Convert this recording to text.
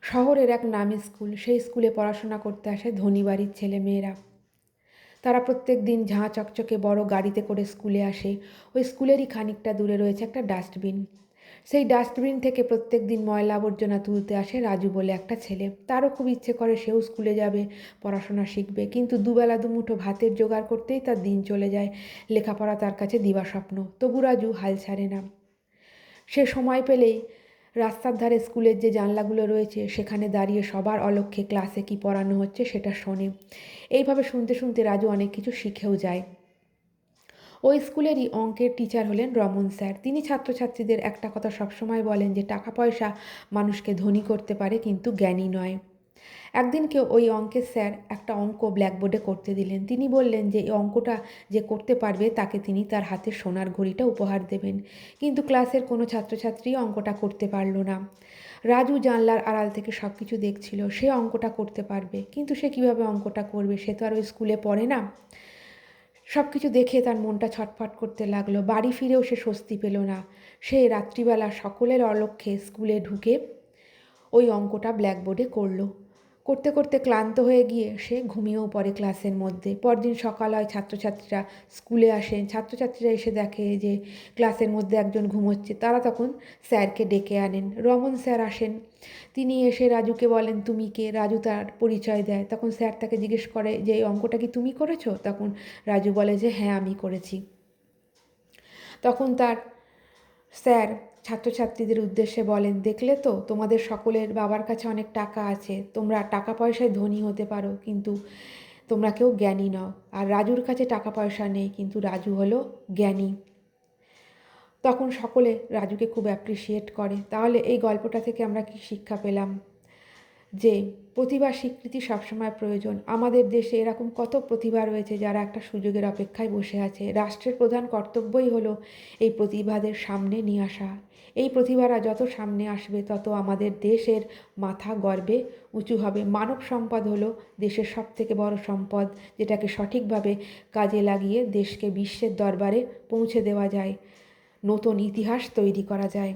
শহরের এক নামী স্কুল, সেই স্কুলে পড়াশোনা করতে আসে ধনী বাড়ির ছেলেমেয়েরা। তারা প্রত্যেক দিন ঝাঁ চকচকে বড় গাড়িতে করে স্কুলে আসে। ওই স্কুলেরই খানিকটা দূরে রয়েছে একটা ডাস্টবিন। সেই ডাস্টবিন থেকে প্রত্যেক দিন ময়লা আবর্জনা তুলতে আসে রাজু বলে একটা ছেলে। তারও খুব ইচ্ছে করে সেও স্কুলে যাবে, পড়াশোনা শিখবে, কিন্তু দুবেলা দুমুঠো ভাতের জোগাড় করতেই তার দিন চলে যায়। লেখাপড়া তার কাছে দিবাস্বপ্ন, তবু রাজু হাল ছাড়ে না। সে সময় পেলেই রাস্তার ধারে স্কুলের যে জানলাগুলো রয়েছে সেখানে দাঁড়িয়ে সবার অলক্ষ্যে ক্লাসে কি পড়ানো হচ্ছে সেটা শোনে। এইভাবে শুনতে শুনতে রাজু অনেক কিছু শিখেও যায়। ওই স্কুলেরই অঙ্কের টিচার হলেন রমন স্যার। তিনি ছাত্রছাত্রীদের একটা কথা সবসময় বলেন যে টাকা পয়সা মানুষকে ধনী করতে পারে, কিন্তু জ্ঞানী নয়। একদিনকে ওই অঙ্কের স্যার একটা অঙ্ক ব্ল্যাকবোর্ডে করতে দিলেন। তিনি বললেন যে এই অঙ্কটা যে করতে পারবে তাকে তিনি তার হাতের সোনার ঘড়িটা উপহার দেবেন। কিন্তু ক্লাসের কোনো ছাত্রছাত্রী অঙ্কটা করতে পারল না। রাজু জানলার আড়াল থেকে সব কিছু দেখছিল। সে অঙ্কটা করতে পারবে, কিন্তু সে কিভাবে অঙ্কটা করবে? সে তো আর ওই স্কুলে পড়ে না। সব কিছু দেখে তার মনটা ছটফট করতে লাগলো। বাড়ি ফিরেও সে স্বস্তি পেল না। সে রাত্রিবেলা সকলের অলক্ষ্যে স্কুলে ঢুকে ওই অঙ্কটা ব্ল্যাকবোর্ডে করলো। করতে করতে ক্লান্ত হয়ে গিয়ে সে ঘুমিয়েও পড়ে ক্লাসের মধ্যে। পরদিন সকাল হয়, ছাত্রছাত্রীরা স্কুলে আসেন। ছাত্রছাত্রীরা এসে দেখে যে ক্লাসের মধ্যে একজন ঘুমোচ্ছে। তারা তখন স্যারকে ডেকে আনেন। রমন স্যার আসেন। তিনি এসে রাজুকে বলেন, তুমি কে? রাজু তার পরিচয় দেয়। তখন স্যার তাকে জিজ্ঞেস করে যে এই অঙ্কটা কি তুমি করেছো? তখন রাজু বলে যে হ্যাঁ, আমি করেছি। তখন তার স্যার ছাত্রছাত্রীদের উদ্দেশ্যে বলেন, দেখলে তো, তোমাদের সকলের বাবার কাছে অনেক টাকা আছে, তোমরা টাকা পয়সায় ধনী হতে পারো, কিন্তু তোমরা কেউ জ্ঞানী নও। আর রাজুর কাছে টাকা পয়সা নেই, কিন্তু রাজু হলো জ্ঞানী। তখন সকলে রাজুকে খুব অ্যাপ্রিসিয়েট করে। তাহলে এই গল্পটা থেকে আমরা কি শিক্ষা পেলাম? যে প্রতিভার স্বীকৃতি সবসময় প্রয়োজন। আমাদের দেশে এরকম কত প্রতিভা রয়েছে যারা একটা সুযোগের অপেক্ষায় বসে আছে। রাষ্ট্রের প্রধান কর্তব্যই হলো এই প্রতিভাদের সামনে নিয়ে আসা। এই প্রতিভারা যত সামনে আসবে তত আমাদের দেশের মাথা গর্বে উঁচু হবে। মানব সম্পদ হলো দেশের সবথেকে বড় সম্পদ, যেটাকে সঠিকভাবে কাজে লাগিয়ে দেশকে বিশ্বের দরবারে পৌঁছে দেওয়া যায়, নতুন ইতিহাস তৈরি করা যায়।